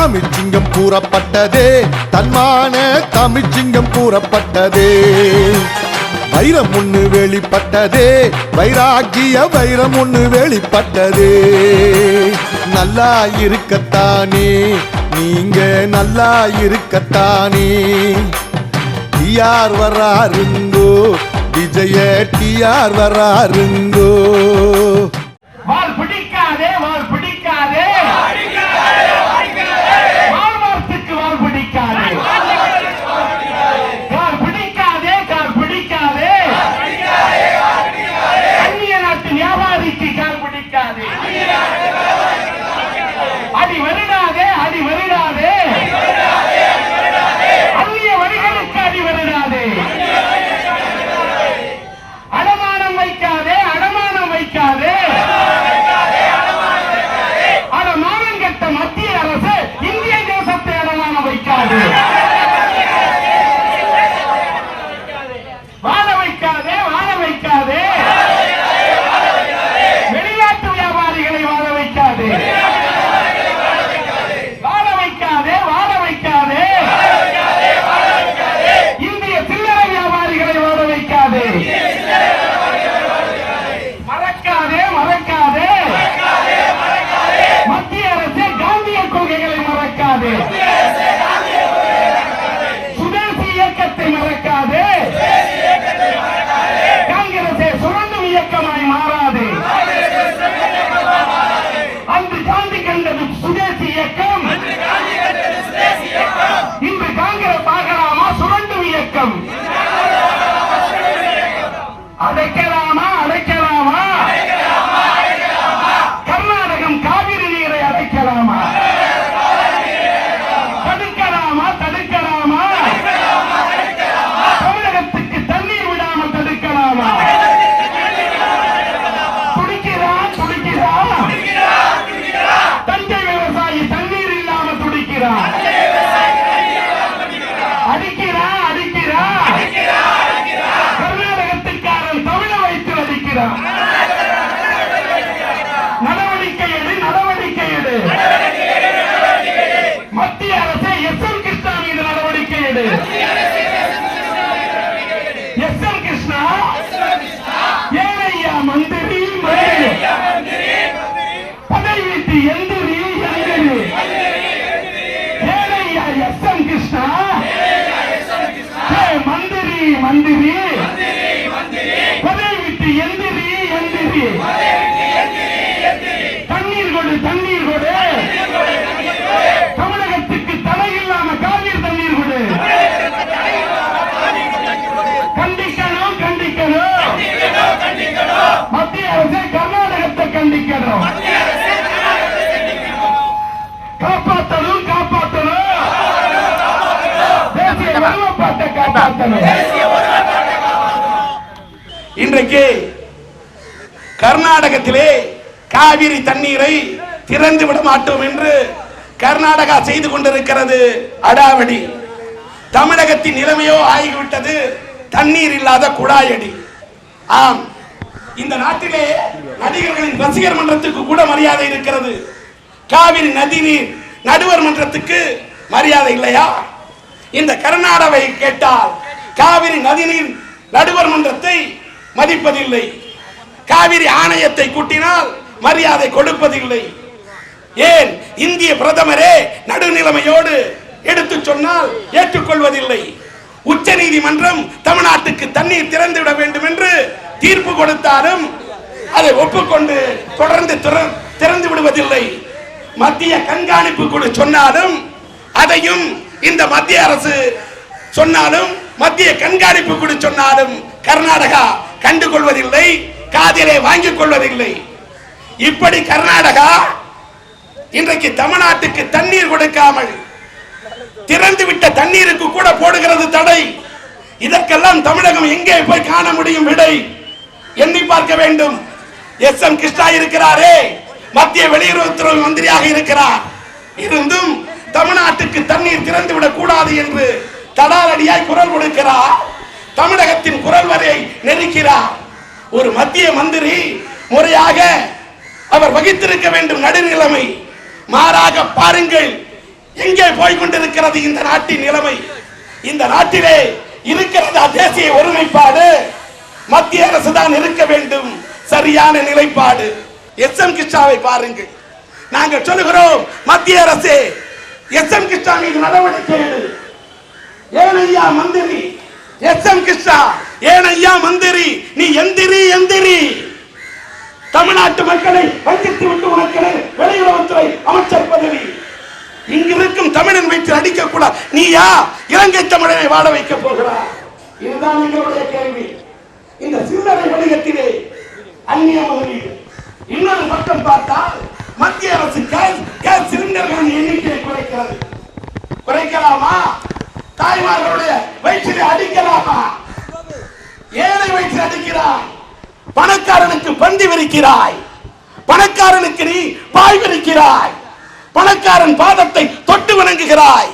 தமிழ்ச்சிங்கம் கூறப்பட்டதே, தன்மான தமிழ்ச்சிங்கம் கூறப்பட்டதே. வைரம் ஒண்ணு வெளிப்பட்டதே, வைராகிய வைரம் ஒண்ணு வெளிப்பட்டதே. நல்லா இருக்கத்தானே, நீங்க நல்லா இருக்கத்தானே. டிஆர் வராருங்கோ, விஜய டிஆர் வராருங்கோ. வால் பிடிக்காதே, வால் பிடிக்காதே, வால் வார்த்தைக்கு வால் பிடிக்காதே, கால் பிடிக்காதே, கால் பிடிக்காதே, அந்நிய நாட்டு வியாபாரிக்கு கால் பிடிக்காதே. அடி வருடாதே, அடி வருடாதே, அந்நிய வரிகளுக்கு அடி வருடாதே. அடமானம் வைக்காதே, அடமானம் வைக்காதே. அடமானம் கட்ட மத்திய அரசு இந்திய தேசத்தை அடமானம் வைக்காது. வாழ வைக்காதே, வாழ வைக்காதே. வெளிநாட்டு வியாபாரிகளை வாழ வைக்காதே, வாழ வைக்காதே, வாழ வைக்காதே. இந்திய சில்லறை வியாபாரிகளை வாழ வைக்காதே. மறக்காதே, மறக்காதே. மத்திய அரசு காந்திய கொள்கைகளை மறக்காதே. சுதேசி இயக்கத்தை மறக்காதே. காங்கிரசை சுரண்டும் இயக்கமாய் மாறாது. அன்று காந்தி கண்டது சுதேசி இயக்கம், இன்று காங்கிரஸ் ஆகலாமா சுரண்டும் இயக்கம்? அடைக்கலாமா, அடைக்கலாமா? கர்நாடகம் காவிரி நீரை அடைக்கலாமா? தடுக்கலாமா, தடுக்கலாமா? தமிழகத்துக்கு தண்ணீர் விடாமல் தடுக்கலாமா? துடிக்கிறான், துடிக்கிறான். தஞ்சை விவசாயி தண்ணீர் இல்லாமல் துடிக்கிறான். அடிக்கிறான், அடிக்கிறான். கர்நாடகத்துக்காரன் தமிழை வைத்து அடிக்கிறான். நடவடிக்கை எடு, நடவடிக்கை எடு. மத்திய அரசு எஸ்.எம். கிருஷ்ணா மீது நடவடிக்கை எடு. எஸ்.எம். கிருஷ்ணா ஏனையா மந்திரி, பதவி விட்டு எந்திரி, எந்திரி. ஏனையா எஸ்.எம். கிருஷ்ணா, மந்திரி, மந்திரி, பதவி விட்டு எந்திரி, எந்திரி. தண்ணீர் கொடு, தண்ணீர் கொடு. தமிழகத்துக்கு தடை இல்லாம காவிரி தண்ணீர் கொடு. கண்டிக்கணும், கண்டிக்கணும். மத்திய அரசு கர்நாடகத்தை கண்டிக்கணும். காப்பாற்றணும், காப்பாற்றணும். தேசிய ஒருமைப்பாட்டை காப்பாற்றணும். இன்றைக்கு கர்நாடகத்திலே காவிரி தண்ணீரை திறந்து விட மாட்டோம் என்று கர்நாடகா செய்து கொண்டிருக்கிறது அடாவடி. தமிழகத்தின் நிலைமையோ ஆகிவிட்டது தண்ணீர் இல்லாத குழாயடி. ஆம், இந்த நாட்டிலே நடிகர்களின் ரசிகர் மன்றத்துக்கு கூட மரியாதை இருக்கிறது. காவிரி நதிநீர் நடுவர் மன்றத்துக்கு மரியாதை இல்லையா? இந்த கர்நாடகாவை கேட்டால் காவிரி நதிநீர் நடுவர் மன்றத்தை மதிப்பதில்லை. காவிரி ஆணையத்தை கூட்டினால் மரியாதை கொடுப்பதில்லை. ஏன் இந்திய பிரதமரே நடுநிலைமையோடு எடுத்து சொன்னால் ஏற்றுக்கொள்வதில்லை. உச்ச நீதிமன்றம் தமிழ்நாட்டுக்கு தண்ணீர் திறந்துவிட வேண்டும் என்று தீர்ப்பு கொடுத்தாலும் அதை ஒப்புக்கொண்டு தொடர்ந்து திறந்து விடுவதில்லை. மத்திய கண்காணிப்பு குழு சொன்னாலும் அதையும் இந்த மத்திய அரசு சொன்னாலும் மத்திய கண்காணிப்பு குழு சொன்னாலும் கர்நாடகா கண்டுகொள்வதில்லை, காதிலே வாங்கிக் கொள்வதில்லை. இப்படி கர்நாடகா இன்றைக்கு தமிழ்நாட்டுக்கு தண்ணீர் கொடுக்காமல் திறந்துவிட்ட தண்ணீருக்கு கூட போடுகிறது தடை. இதற்கெல்லாம் தமிழகம் எங்கே போய் காண முடியும் விடை? எண்ணி பார்க்க வேண்டும். எஸ்.எம். கிருஷ்ணா இருக்கிறாரே, மத்திய வெளியுறவுத்துறை மந்திரியாக இருக்கிறார். இருந்தும் தமிழ்நாட்டுக்கு தண்ணீர் திறந்துவிடக் கூடாது என்று தடாலடியாய் குரல் கொடுக்கிறார். தமிழகத்தின் குரல் வரையை நெருக்கிறார். ஒரு மத்திய மந்திரி முறையாக அவர் வகித்திருக்க வேண்டும் நடுநிலைமை. மாறாக பாருங்கள், எங்கே போய் கொண்டிருக்கிறது இந்த நாட்டின் நிலைமை? இந்த நாட்டிலே இருக்கிறதா தேசிய ஒருமைப்பாடு? மத்திய அரசு தான் இருக்க வேண்டும் சரியான நிலைப்பாடு. எஸ்.எம். கிருஷ்ணாவை பாருங்கள். நாங்கள் சொல்லுகிறோம், மத்திய அரசு எஸ்.எம். கிருஷ்ணா மீது நடவடிக்கை எடு. ஏன் ஐயா மந்திரி எஸ்.எம். கிருஷ்ணா, ஏன் ஐயா மந்திரி, நீ எந்திரி எந்திரி. தமிழ்நாட்டு மக்களை வஞ்சித்து விட்டு உனக்கு வெளியுறவுத்துறை அமைச்சர் பதவி. இங்கிருக்கும் தமிழன் வைத்து அடிக்க கூட நீயா இலங்கை தமிழனை வாழ வைக்க போகிறார்? இதுதான் எங்களுடைய கேள்வி. இந்த சில்லறை வணிகத்திலே அந்நிய முதலீடு. இன்னொரு பக்கம் பார்த்தால் மத்திய அரசு கேஸ் சிலிண்டர்களின் எண்ணிக்கையை குறைக்கிறது. குறைக்கலாமா? தாய்மார்களுடைய வயிற்றிலே அடிக்கலாமா? ஏழை வயிற்றில் அடிக்கிறாய், பணக்காரனுக்கு பந்தி விரிக்கிறாய், பணக்காரனுக்கு நீ பாய் விரிக்கிறாய், பணக்காரன் பாதத்தை தொட்டு வணங்குகிறாய்,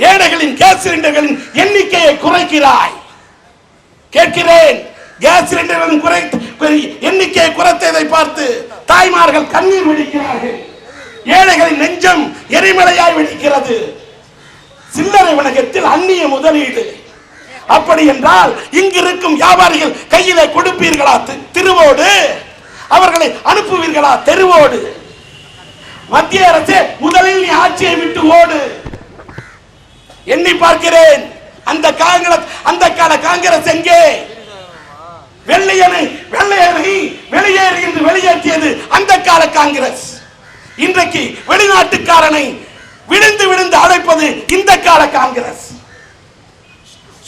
ஏழைகளின் கேஸ் சிலிண்டர்களின் எண்ணிக்கையை குறைக்கிறாய். கேட்கிறேன், கேஸ் சிலிண்டர்களின் எண்ணிக்கையை குறைத்ததை பார்த்து தாய்மார்கள் கண்ணீர் வெடிக்கிறார்கள். ஏழைகளின் நெஞ்சம் எரிமலையாய் வெடிக்கிறது. சில்லறை வணிகத்தில் அந்நிய முதலீடு. அப்படி என்றால் இங்கிருக்கும் வியாபாரிகள் கையிலே கொடுப்பீர்களா திருவோடு? அவர்களை அனுப்புவீர்களா தெருவோடு? மத்திய அரசு முதலில் நீ ஆட்சியை விட்டு ஓடு. எண்ணி பார்க்கிறேன், அந்த கால காங்கிரஸ் எங்கே? வெள்ளையனை வெளியேறு என்று வெளியேற்றியது அந்த கால காங்கிரஸ். இன்றைக்கு வெளிநாட்டுக்காரனை விழுந்து விழுந்து அழைப்பது இந்த கால காங்கிரஸ்.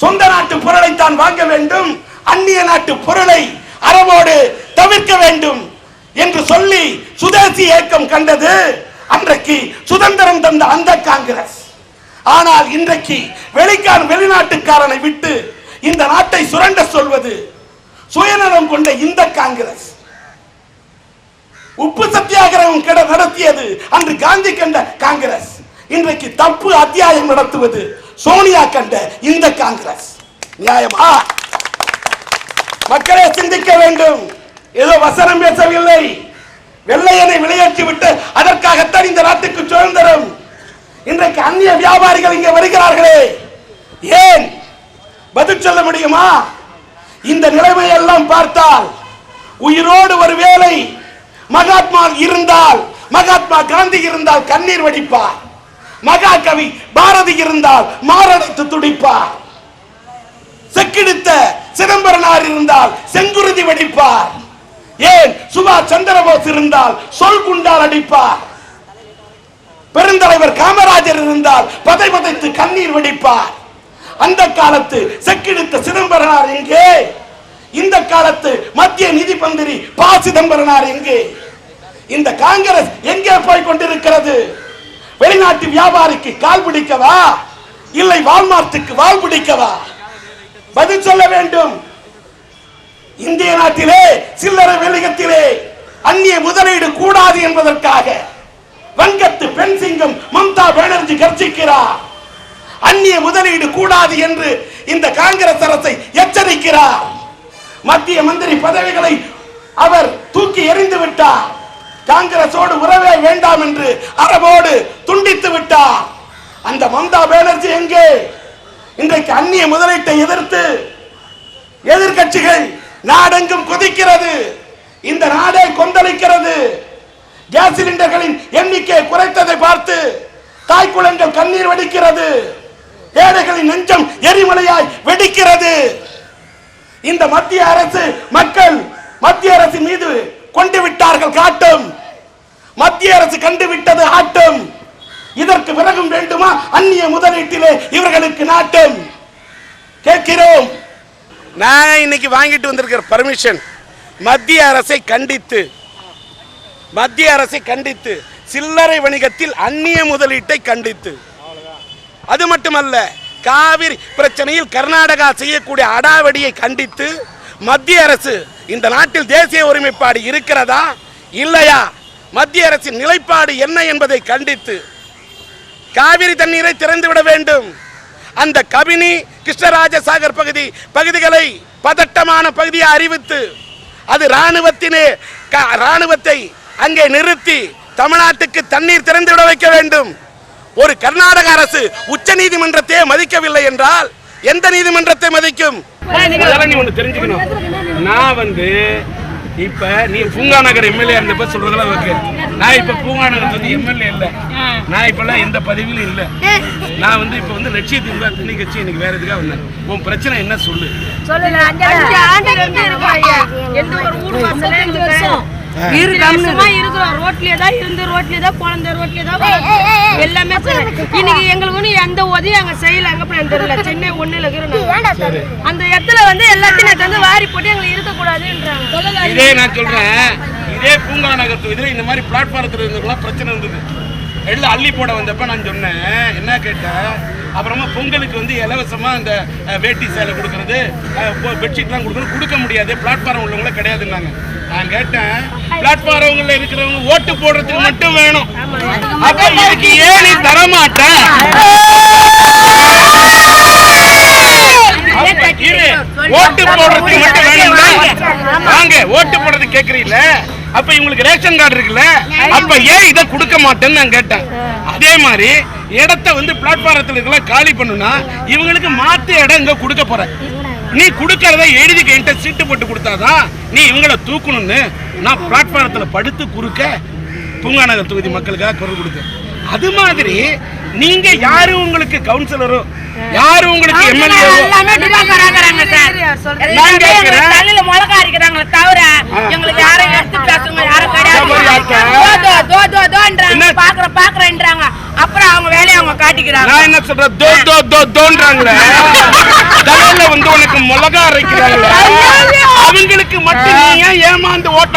சொந்த நாட்டு பொருளை தான் வாங்க வேண்டும், அந்நிய நாட்டு பொருளை அறவோடு தவிர்க்க வேண்டும் என்று சொல்லி சுதேசி இயக்கம் கண்டது அன்றைக்கு சுதந்திரம் தந்த அந்த காங்கிரஸ். ஆனால் இன்றைக்கு வெளிநாட்டுக்காரனை விட்டு இந்த நாட்டை சுரண்ட சொல்வது சுயநலம் கொண்ட இந்த காங்கிரஸ். உப்பு சத்தியாகிரகம் நடத்தியது அன்று காந்தி கண்ட காங்கிரஸ். இன்றைக்கு தப்பு அத்தியாயம் நடத்துவது சோனியா கண்ட இந்த காங்கிரஸ். நியாயமா? மக்களே சிந்திக்க வேண்டும். ஏதோ வசனம் பேசவில்லை. வெள்ளையனை வெளியேற்றி விட்டு அதற்காகத்தான் இந்த நாட்டுக்கு சுதந்திரம். இன்றைக்கு அந்நிய வியாபாரிகள் இங்கே வருகிறார்களே, ஏன்? பதில் சொல்ல முடியுமா? இந்த நிலைமை எல்லாம் பார்த்தால் உயிரோடு ஒருவேளை மகாத்மா இருந்தால், மகாத்மா காந்தி இருந்தால் கண்ணீர் வடிப்பார். மகாகவி பாரதி இருந்தால் மாரடைத்து துடிப்பார். செக்கிடித்த சிதம்பரனார் இருந்தால் செங்குருதி வடிப்பார். ஏன் சுபாஷ் சந்திரபோஸ் இருந்தால் சொல் குண்டால் அடிப்பார். பெருந்தலைவர் காமராஜர் இருந்தால் பதை பதைத்து கண்ணீர் வடிப்பார். அந்த காலத்து செக்கிடித்த சிதம்பரனார் எங்கே? இந்த காலத்து மத்திய நிதி மந்திரி ப. சிதம்பரனார் எங்கே? இந்த காங்கிரஸ் எங்கே போய் கொண்டிருக்கிறது? வெளிநாட்டு வியாபாரிக்கு கால் பிடிக்கவா, இல்லை வால்மார்ட்டுக்கு வால் பிடிக்கவா? பதில் சொல்ல வேண்டும். இந்திய நாட்டிலே சில்லறை வணிகத்திலே அந்நிய முதலீடு கூடாது என்பதற்காக வங்கத்து பெண் சிங்கம் மம்தா பானர்ஜி கர்ஜிக்கிறார். அந்நிய முதலீடு கூடாது என்று இந்த காங்கிரஸ் அரசை எச்சரிக்கிறார். மத்திய மந்திரி பதவிகளை அவர் தூக்கி எறிந்து விட்டார். காங்கிரசோடு உறவே வேண்டாம் என்று அரபோடு துண்டித்து விட்டார். அந்த மம்தா பானர்ஜி எங்கே? இன்றைக்கு அந்நிய முதலீட்டை எதிர்த்து எதிர்கட்சிகள் நாடெங்கும் கொதிக்கிறது. இந்த நாடே கொந்தளிக்கிறது. கேஸ் சிலிண்டர்களின் எண்ணிக்கை குறைத்ததை பார்த்து தாய்க்குளங்கள் கண்ணீர் வடிக்கிறது. ஏழைகளின் நெஞ்சம் எரிமலையாய் வெடிக்கிறது. இந்த மத்திய அரசு மக்கள் மத்திய அரசு மீது கொண்டு விட்டார்கள் காட்டும். மத்திய அரசு கண்டு விட்டது ஆட்டும். இதற்கு பிறகும் வேண்டுமா அந்நிய முதலீட்டிலே இவர்களுக்கு நாட்டம்? கேட்கிறோம். நான் இன்னைக்கு வாங்கிட்டு வந்திருக்கிற பர்மிஷன் மத்திய அரசை கண்டித்து சில்லறை வணிகத்தில் அந்நிய முதலீட்டை கண்டித்து, அது மட்டுமல்ல காவிரி பிரச்சனையில் கர்நாடகா செய்யக்கூடிய அடாவடியை கண்டித்து மத்திய அரசு இந்த நாட்டில் தேசிய ஒருமைப்பாடு இருக்கிறதா இல்லையா, மத்திய அரசின் நிலைப்பாடு என்ன என்பதை கண்டித்து காவிரி தண்ணீரை திறந்துவிட வேண்டும். அந்த கபினி கிருஷ்ணராஜசாகர் பகுதிகளை பதட்டமான பகுதியை அறிவித்து அது ராணுவத்தை அங்கே நிறுத்தி தமிழ்நாட்டுக்கு தண்ணீர் திறந்துவிட வைக்க வேண்டும். ஒரு கர்நாடக அரசு உச்ச நீதிமன்றத்தை மதிக்கவில்லை என்றால் எந்த நீதிமன்றத்தை மதிக்கும்? நீ ஒண்ணு தெரிஞ்சுக்கணும். நான் இப்ப நீ பூங்கா நகர் எம்எல்ஏ இருந்தப்ப சொல்றதெல்லாம் ஓகே. நான் இப்ப பூங்கா நகர் எம்எல்ஏ இல்ல. நான் இப்பெல்லாம் எந்த பதவியிலும் இல்ல. நான் இப்ப லட்சியத்தின் தனி கட்சி எனக்கு வேற எதுக்காக வந்தேன். உன் பிரச்சனை என்ன சொல்லு. இன்னைக்கு எங்களுக்கு எந்த உதவியும் அங்க செய்யலாங்க தெரியல. சென்னை ஒண்ணுல அந்த இடத்துல எல்லாத்தையும் வாரி போட்டு எங்களுக்கு இருக்கக்கூடாதுன்றாங்க. இதே நான் சொல்றேன், இதே பூங்கா நகர் தொகுதியில இந்த மாதிரி பிளாட்பாரத்தில் இருந்தவங்களாம் பிரச்சனை இருந்தது. எல்லாம் அள்ளி போட வந்தப்ப நான் சொன்னேன், என்ன கேட்டேன், அப்புறமா பொங்கலுக்கு இலவசமா அந்த வேட்டி சேலை கொடுக்கறது, பெட்ஷீட்லாம் கொடுக்க முடியாது, பிளாட்பாரம் உள்ளவங்கள கிடையாதுன்னாங்க. நான் கேட்டேன், பிளாட்பாரம்ல இருக்கிறவங்க ஓட்டு போடுறதுக்கு மட்டும் வேணும், அப்ப இதுக்கு ஏன் நீ தரமாட்டேன்? ஓட்டு போடுறதுக்கு மட்டும் வேணும். வாங்க ஓட்டு போடுறது கேக்குறீங்களா? அப்ப இவங்களுக்கு ரேஷன் கார்டு இருக்குல்ல, அப்ப ஏன் இதை கொடுக்க மாட்டேன்னு நான் கேட்டேன். அதே மாதிரி இடத்த பிளாட்பாரத்தில் இருக்கலாம் காலி பண்ணுனா இவங்களுக்கு மாத்து இடம் இங்க கொடுக்க போற. நீ கொடுக்கறத எழுதி என்கிட்ட சீட்டு போட்டு கொடுத்தாதான் நீ இவங்களை தூக்கணும்னு நான் பிளாட்பாரத்தில் படுத்து குறுக்க பூங்கா நகர் தொகுதி மக்களுக்காக குரல் கொடுத்தேன். அது மாதிரி நீங்க யாரு உங்களுக்கு கவுன்சிலரோ, யாரு உங்களுக்கு எம்எல்ஏ, அப்புறம் அவங்க வேலையை அவங்க காட்டிக்கிறாங்க. நான் என்ன சொல்றேன், தலையில உனக்கு மிளகா அரைக்கிறாங்க, அவங்களுக்கு மட்டும் நீ ஏன் ஏமாந்து ஓட்ட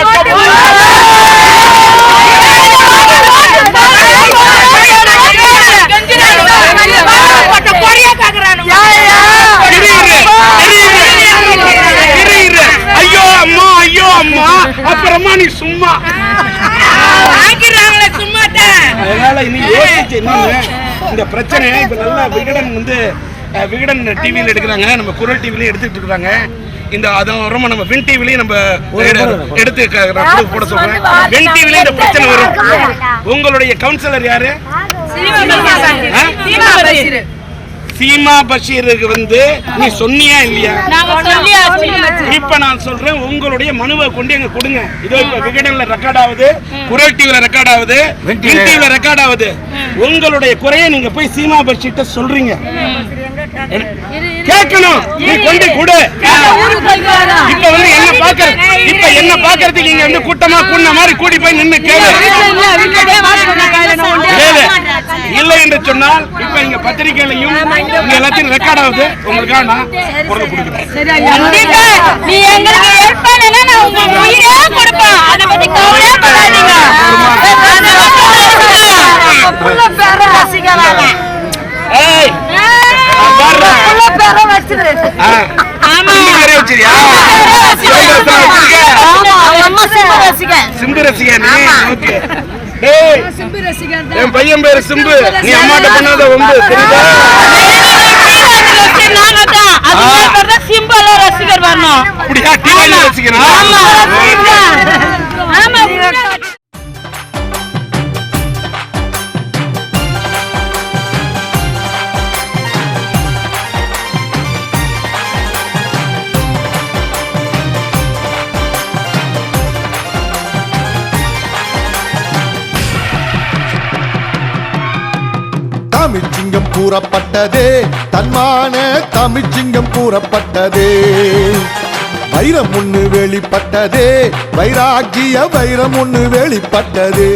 ஐயோ அம்மா ஐயோ அம்மா, அப்புறமா நீ சும்மா அதனால இனி யோசிச்சு இந்த பிரச்சனை இப்ப நல்லா விகடன் டிவியில எடுக்கிறாங்க, நம்ம குரல் டிவிலையும் எடுத்துட்டு இருக்காங்க. இந்த அதுவும் நம்ம வின் டிவிலையும் நம்ம எடுத்து போட சொல்றேன். வின் டிவிலையும் இந்த பிரச்சனை வரும். உங்களுடைய கவுன்சிலர் யாரு? சீமா பஷீருக்கு நீ சொன்னியா இல்லையா? இப்ப நான் சொல்றேன், உங்களுடைய மனுவை கொண்டு எங்க கொடுங்க. இதோ இப்ப விகடன்ல ரெக்கார்ட் ஆகுது, குரல் டிவில ரெக்கார்ட் ஆகுது, வின் டிவில ரெக்கார்ட் ஆகுது. உங்களுடைய குறையை நீங்க போய் சீமா பஷீர்ட்ட சொல்றீங்க. கேட்கணும், நீ கொண்டு கொடு. இப்ப என்ன பாக்குறதுக்கு நீங்க கூட்டமா கூடின மாதிரி கூடி போய் நின்னு கேளு. இல்லை என்று சொன்னால் இப்ப இங்க பத்திரிகையிலையும் எல்லாத்தையும் ரெக்கார்ட் ஆகுது. உங்களுக்காக நான் குரல் கொடுக்கிறேன். நீ எங்களுக்கு ஹெல்ப் பண்ணனா நான் உங்களுக்கு உயிரே கொடுப்பேன். அத பத்தி கவலையே படாதீங்க. புள்ள பேர ரசிகவாங்க. ஏய் புள்ள பேர வச்சிரு. ஆமா பேர வச்சிரியா? ஆமா அம்மா சிம்பு ரசிக. சிம்பு ரசிக நீ? ஓகே. டேய் சிம்பு ரசிகன் தான். என் பையன் பேரு சிம்பு. நீ அம்மாட்ட பண்ணாத ஒம்பு தெரியுதா? நாங்க தான் அது பேர் தான் சிம்புல ரசிகர் வரணும். அப்படியே டிவில ரசிகனா? ஆமா ஆமா. தமிழ்ச்சிங்கம் கூறப்பட்டதே, தன்மான தமிழ்ச்சிங்கம் கூறப்பட்டதே, வைரம் ஒண்ணு வெளிப்பட்டதே, வைராகிய வைரம் ஒண்ணு வெளிப்பட்டதே.